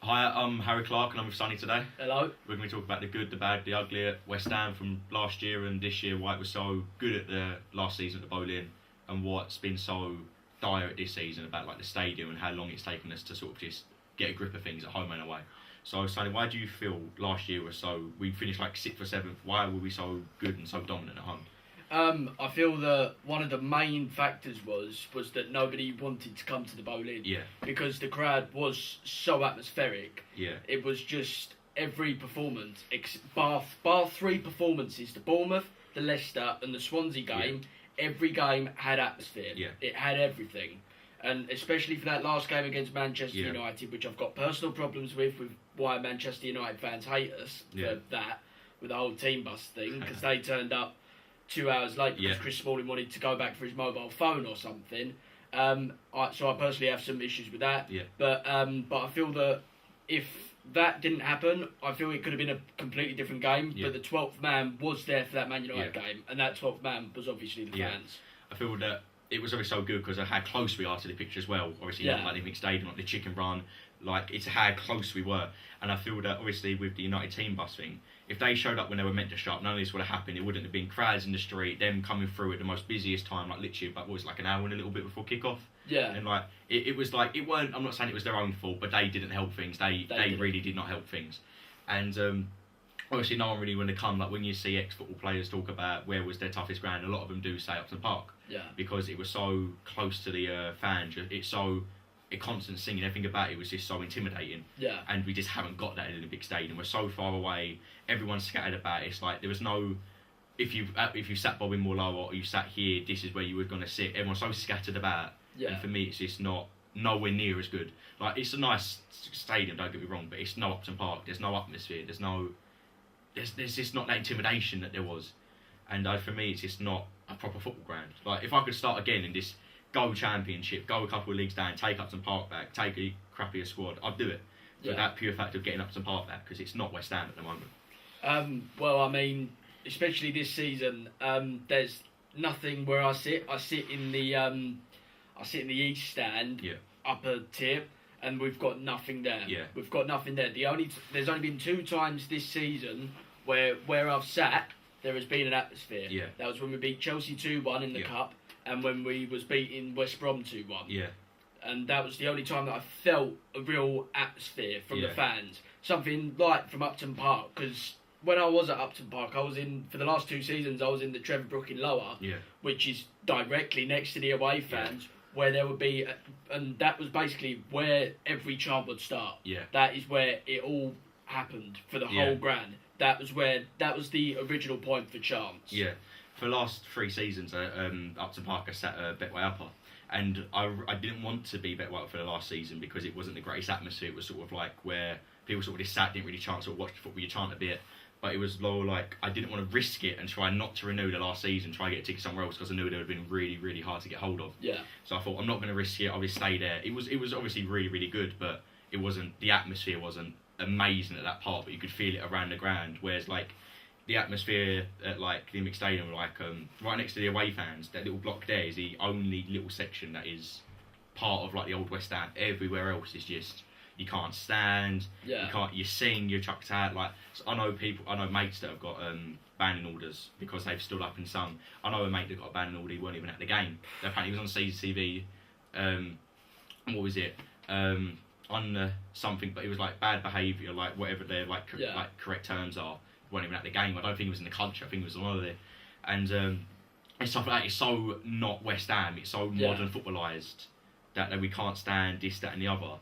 Hi, I'm Harry Clark and I'm with Sonny today. Hello. We're going to talk about the good, the bad, the ugly at West Ham from last year and this year, why it was so good at the last season at the Boleyn and what's been so dire at this season about like the stadium and how long it's taken us to sort of just get a grip of things at home and away. So Sonny, why do you feel last year was we finished like 6th or 7th, why were we so good and so dominant at home? I feel that one of the main factors was that nobody wanted to come to the Boleyn. Yeah. Because the crowd was so atmospheric. Yeah. It was just every performance, bar three performances, the Bournemouth, the Leicester and the Swansea game, every game had atmosphere. Yeah. It had everything. And especially for that last game against Manchester United, which I've got personal problems with why Manchester United fans hate us for that, with the whole team bus thing, because they turned up 2 hours late because Chris Smalling wanted to go back for his mobile phone or something. So I personally have some issues with that. Yeah. But I feel that if that didn't happen, I feel it could have been a completely different game. Yeah. But the 12th man was there for that Man United game, and that 12th man was obviously the fans. I feel that it was obviously so good because of how close we are to the pitch as well. Obviously, not like the big stadium, like the chicken run, like it's how close we were. And I feel that obviously with the United team bus thing, if they showed up when they were meant to show up, none of this would have happened. It wouldn't have been crowds in the street, them coming through at the most busiest time, like literally, but was like an hour and a little bit before kick-off. Yeah. And like it was like it weren't. I'm not saying it was their own fault, but they didn't help things. They really did not help things. And obviously, no one really wanted to come. Like when you see ex-football players talk about where was their toughest ground, a lot of them do say Upton Park. Yeah. Because it was so close to the fans. It's so a constant singing. Everything about it was just so intimidating. Yeah. And we just haven't got that in a big stadium. We're so far away. Everyone's scattered about. It's like there was no. If you sat Bobby Moore lower or you sat here, this is where you were going to sit. Everyone's so scattered about. Yeah. And for me, it's just not nowhere near as good. Like it's a nice stadium, don't get me wrong, but it's no Upton Park. There's no atmosphere. There's just not that intimidation that there was. And for me, it's just not a proper football ground. Like if I could start again in this go championship, go a couple of leagues down, take Upton Park back, take a crappier squad, I'd do it. For that pure fact of getting Upton Park back, because it's not West Ham at the moment. Well, I mean, especially this season, there's nothing where I sit. I sit in the east stand, upper tier, and we've got nothing there. Yeah. We've got nothing there. There's only been 2 times this season where I've sat, there has been an atmosphere. Yeah. That was when we beat Chelsea 2-1 in the cup, and when we was beating West Brom 2-1. Yeah. And that was the only time that I felt a real atmosphere from the fans. Something like from Upton Park, because when I was at Upton Park, for the last 2 seasons, I was in the Trevor Brook in Lower, which is directly next to the away fans, where there would be, and that was basically where every chant would start. Yeah. That is where it all happened for the whole ground. That was the original point for chants. Yeah. For the last 3 seasons, Upton Park I sat Betway Upper. And I didn't want to be Betway Upper for the last season because it wasn't the greatest atmosphere. It was sort of like where people sort of just sat, didn't really chant, sort of watched the football, you chant a bit. But it was like I didn't want to risk it and try not to renew the last season, try to get a ticket somewhere else because I knew they would have been really, really hard to get hold of. Yeah. So I thought I'm not going to risk it. I'll just stay there. It was obviously really, really good, but it wasn't. The atmosphere wasn't amazing at that part, but you could feel it around the ground. Whereas like the atmosphere at like the Olympic Stadium, like right next to the away fans, that little block there is the only little section that is part of like the old West Ham. Everywhere else is just. You can't stand. Yeah. You sing. You're chucked out. Like so I know mates that have got banning orders because they've stood up and sung. I know a mate that got a banning order. He weren't even at the game. Apparently he was on CCTV. What was it? On something, but it was like bad behaviour, like whatever their like correct terms are. He weren't even at the game. I don't think he was in the country. I think he was on holiday. And and stuff like that. It's so not West Ham. It's so modern footballised that we can't stand this, that, and the other.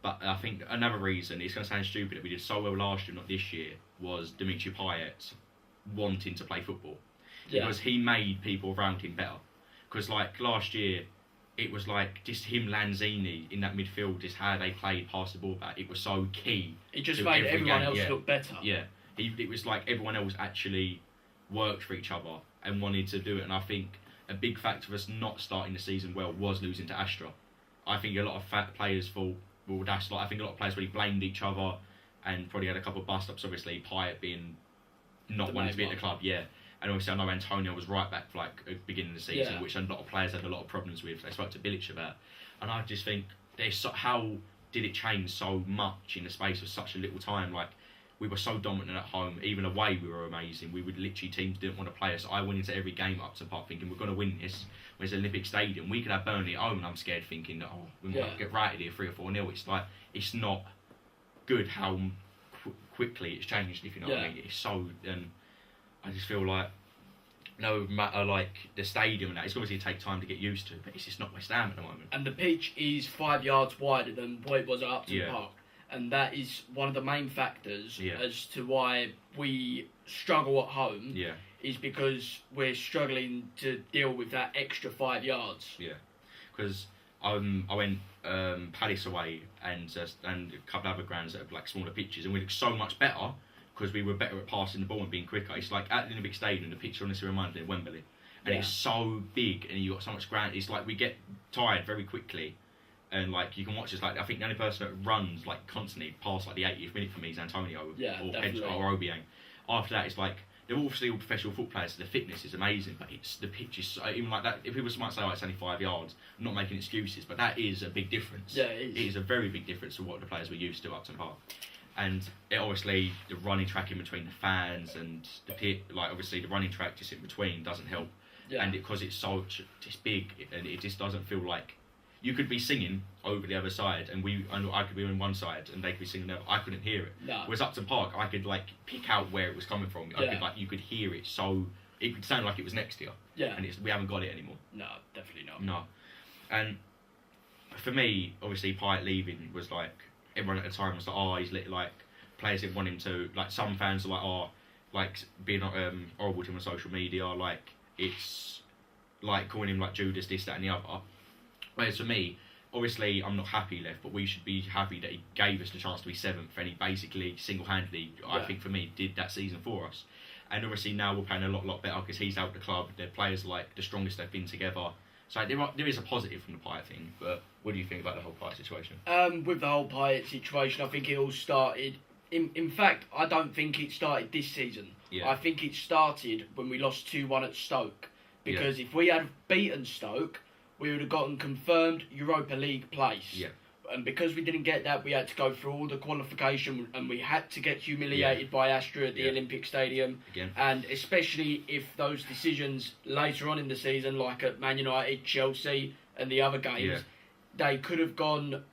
But I think another reason, it's going to sound stupid, that we did so well last year, not this year, was Dimitri Payet wanting to play football. Yeah. Because he made people around him better. Because like last year, it was like just him, Lanzini, in that midfield, just how they played, pass the ball back. It was so key. It just made everyone else look better. Yeah. It was like everyone else actually worked for each other and wanted to do it. And I think a big factor of us not starting the season well was losing to Astra. I think a lot of players thought, well, that's like I think a lot of players really blamed each other and probably had a couple of bust-ups, obviously, Payet being not wanting to be at the club, And obviously I know Antonio was right back for like the beginning of the season, which a lot of players had a lot of problems with. They spoke to Bilic about. And I just think how did it change so much in the space of such a little time? Like, we were so dominant at home. Even away, we were amazing. We would literally, teams didn't want to play us. I went into every game up to Park thinking we're going to win this. When it's Olympic Stadium, we could have Burnley at home, and I'm scared thinking that we might get righted here 3 or 4-0. It's like, it's not good how quickly it's changed. If you know what I mean, it's so. I just feel like, no matter like the stadium and that, it's obviously take time to get used to, but it's just not West Ham at the moment. And the pitch is 5 yards wider than what it was at Upton Park. And that is one of the main factors as to why we struggle at home. Is because we're struggling to deal with that extra 5 yards. Because I went Palace away and a couple of other grounds that have like smaller pitches, and we looked so much better because we were better at passing the ball and being quicker. It's like at the Olympic Stadium, the pitch honestly reminded me of Wembley, and it's so big, and you got so much ground. It's like we get tired very quickly. And like you can watch this, like I think the only person that runs like constantly past like the 80th minute for me is Antonio or Obiang. After that, it's like they're obviously all professional foot players, so the fitness is amazing, but it's the pitch is so, even like that. If people might say, "Oh, it's only 5 yards," I'm not making excuses, but that is a big difference. Yeah, it is. It is a very big difference to what the players were used to at Upton Park. And it obviously the running track in between the fans and the pit, like obviously the running track just in between doesn't help. And because it's big, and it just doesn't feel like. You could be singing over the other side, and I could be on one side, and they could be singing the other. I couldn't hear it. No. Whereas Upton Park, I could like pick out where it was coming from. You could hear it, so it could sound like it was next to you. And we haven't got it anymore. No, definitely not. No, and for me, obviously, Pyatt leaving was like everyone at the time was like, oh, he's like players didn't want him to. Like some fans are like, oh, like being horrible to him on social media, like it's like calling him like Judas, this, that, and the other. Whereas for me, obviously, I'm not happy he left, but we should be happy that he gave us the chance to be 7th, and he basically single-handedly, I think for me, did that season for us. And obviously now we're playing a lot better because he's out the club. Their players are like the strongest they've been together. So there is a positive from the Pyatt thing. But what do you think about the whole Pyatt situation? With the whole Pyatt situation, I think it all started. In fact, I don't think it started this season. I think it started when we lost 2-1 at Stoke. Because if we had beaten Stoke, we would have gotten confirmed Europa League place. And because we didn't get that, we had to go through all the qualification, and we had to get humiliated by Astra at the Olympic Stadium. Again. And especially if those decisions later on in the season, like at Man United, Chelsea, and the other games, they could have gone.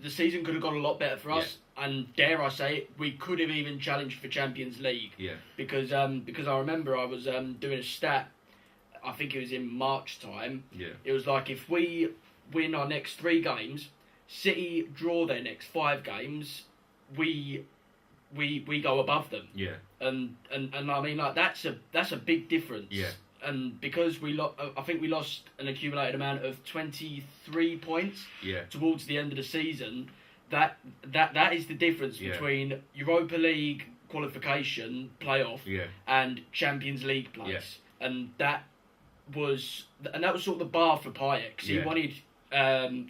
The season could have gone a lot better for us. And dare I say it, we could have even challenged for Champions League. Because I remember I was doing a stat. I think it was in March time. It was like if we win our next 3 games, City draw their next 5 games, we go above them. And I mean like that's a big difference. And because I think we lost an accumulated amount of 23 points. Towards the end of the season, that is the difference between Europa League qualification playoff and Champions League place. And that was sort of the bar for Pyatt, because he wanted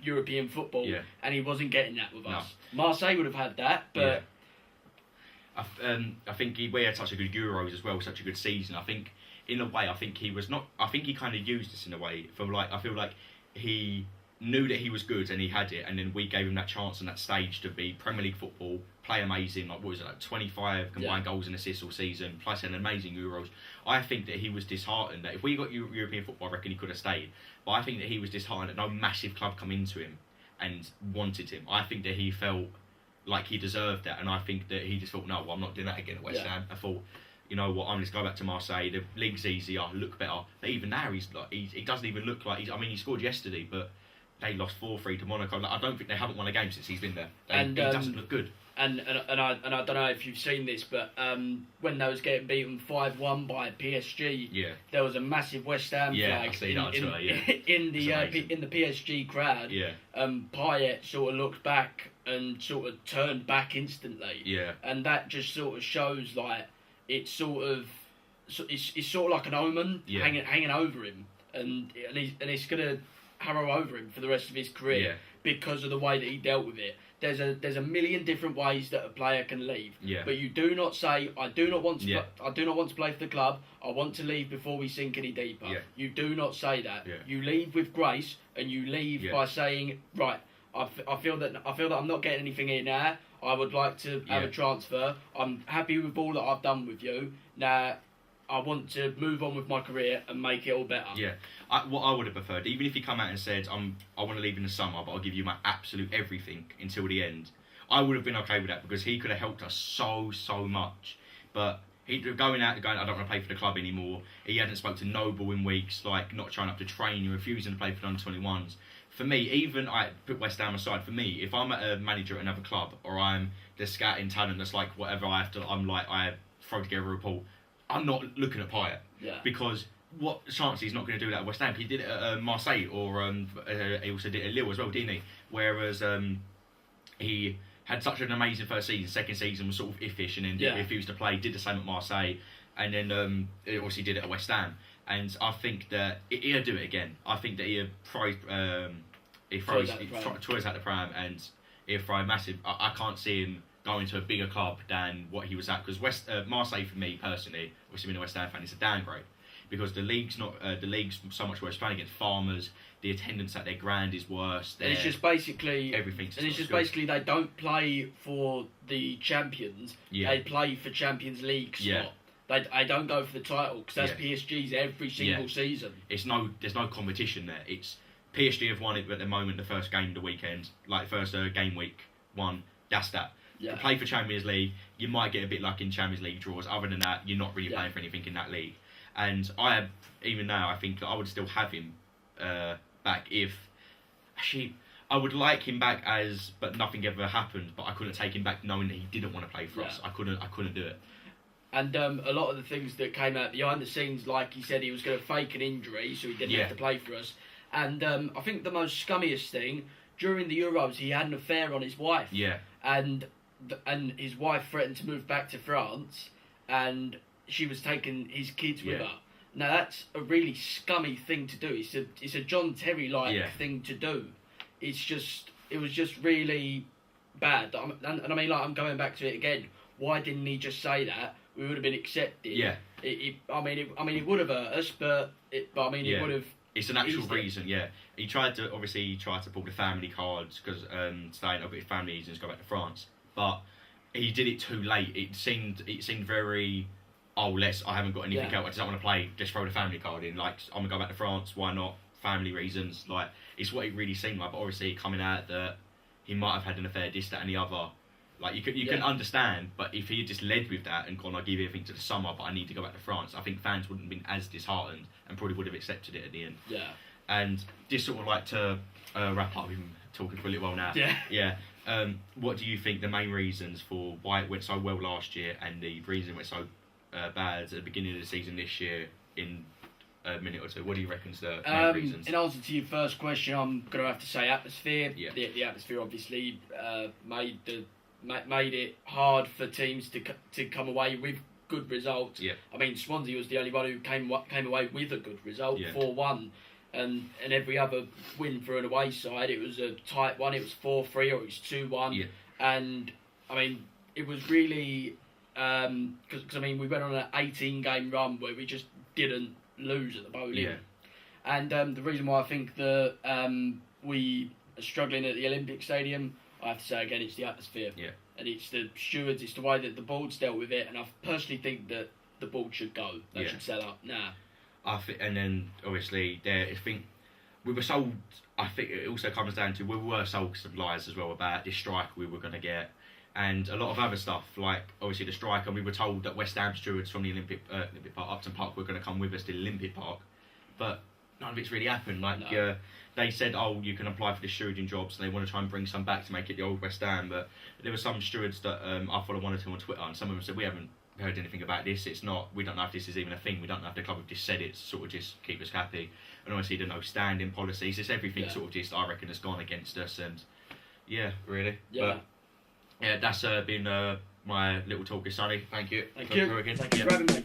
European football, and he wasn't getting that with us. Marseille would have had that, but I think we had such a good Euros as well, such a good season. I think in a way, I think he was not. I think he kind of used us in a way. From like, I feel like he knew that he was good and he had it, and then we gave him that chance and that stage to be Premier League football, play amazing. Like what was it, like 25 combined goals and assists all season, plus an amazing Euros. I think that he was disheartened that if we got European football, I reckon he could have stayed. But I think that he was disheartened that no massive club come into him and wanted him. I think that he felt like he deserved that, and I think that he just thought, no, well, I'm not doing that again at West Ham. I thought, you know what, I'm just go back to Marseille. The league's easier, look better. But even now, he doesn't even look like he scored yesterday, but they lost 4-3 to Monaco. Like, I don't think they haven't won a game since he's been there. He doesn't look good. And I don't know if you've seen this, but when they was getting beaten 5-1 by PSG, there was a massive West Ham flag in the PSG crowd. Payet sort of looked back and sort of turned back instantly. And that just sort of shows like it's sort of like an omen hanging over him, and it's gonna harrow over him for the rest of his career because of the way that he dealt with it. There's a million different ways that a player can leave, but you do not say, I do not want to play for the club. I want to leave before we sink any deeper. You do not say that. You leave with grace, and you leave by saying, right, I feel that I'm not getting anything here now. I would like to have a transfer. I'm happy with all that I've done with you. Now, I want to move on with my career and make it all better. Yeah, what I would have preferred, even if he come out and said, I want to leave in the summer, but I'll give you my absolute everything until the end, I would have been okay with that because he could have helped us so much. But he going, I don't want to play for the club anymore. He hadn't spoke to Noble in weeks, like not showing up to training, refusing to play for the under-21s. For me, even I put West Ham aside. For me, if I'm a manager at another club or I'm the scouting talent that's like whatever I throw together a report, I'm not looking at Payet. Yeah. Because what chance he's not going to do that at West Ham? He did it at Marseille, or he also did it at Lille as well, didn't he? Whereas he had such an amazing first season. Second season was sort of iffish, and then refused to play. Did the same at Marseille, and then he obviously did it at West Ham. And I think that he'll do it again. I think that he throws out the pram, and he'll throw massive. I can't see him going to a bigger club than what he was at, because Marseille, for me personally, obviously being a West Ham fan, it's a downgrade because the league's so much worse. Playing against Farmers, the attendance at their ground is worse. And it's just basically everything's. And it's just basically they don't play for the champions. Yeah. They play for Champions League spot. Yeah. They don't go for the title because that's PSG's every single season. There's no competition there. It's PSG have won it at the moment. The first game of the weekend, like first game week one. That's that. Yeah. To play for Champions League, you might get a bit lucky in Champions League draws. Other than that, you're not really playing for anything in that league. And even now, I think that I would still have him back if... Actually, I would like him back but nothing ever happened. But I couldn't take him back knowing that he didn't want to play for us. I couldn't do it. And a lot of the things that came out behind the scenes, like he said, he was going to fake an injury so he didn't have to play for us. And I think the most scummiest thing, during the Euros, he had an affair on his wife. Yeah. And his wife threatened to move back to France, and she was taking his kids with her. Now that's a really scummy thing to do. It's a John Terry-like thing to do. It was just really bad. And I mean, like, I'm going back to it again. Why didn't he just say that? We would have been accepted. Yeah. It would have hurt us, but it would have. It's an actual reason, yeah. He tried to pull the family cards because saying I've got his family reasons to go back to France, but he did it too late. It seemed very, I haven't got anything else. I just don't want to play. Just throw the family card in. Like, I'm gonna go back to France. Why not? Family reasons. Like, it's what it really seemed like. But obviously, coming out that he might have had an affair, this, that, and the other. Like, you can understand, but if he had just led with that and gone, I'll give you everything to the summer, but I need to go back to France, I think fans wouldn't have been as disheartened and probably would have accepted it at the end. Yeah. And just sort of like to wrap up, we've been talking for a little while now. Yeah. Yeah. What do you think the main reasons for why it went so well last year and the reason it went so bad at the beginning of the season this year in a minute or two? What do you reckon's the main reasons? In answer to your first question, I'm going to have to say atmosphere. Yeah. The atmosphere obviously made it hard for teams to come away with good results. Yeah. I mean, Swansea was the only one who came away with a good result, 4-1, and every other win for an away side, it was a tight one. It was 4-3 or it was 2-1, and I mean, it was really because I mean, we went on an 18-game run where we just didn't lose at the bowling. Yeah. And the reason why I think that we are struggling at the Olympic Stadium, I have to say again, it's the atmosphere. Yeah. And it's the stewards, it's the way that the board's dealt with it, and I personally think that the board should go. They should sell up now. I think, and then obviously I think we were sold. I think it also comes down to we were sold some lies as well about this striker we were going to get, and a lot of other stuff like obviously the striker. We were told that West Ham stewards from the Olympic Park, Upton Park, were going to come with us to the Olympic Park, but none of it's really happened. Like they said, oh, you can apply for the stewarding jobs, and they want to try and bring some back to make it the old West Ham. But there were some stewards that I follow one or two on Twitter, and some of them said we haven't heard anything about this. It's not. We don't know if this is even a thing. We don't know if the club have just said it, sort of just keep us happy. And obviously the no standing policies. It's everything sort of just I reckon has gone against us. And really. Yeah. But that's been my little talk with Sonny. Thank you. Thank you. Again. Thank you for having me.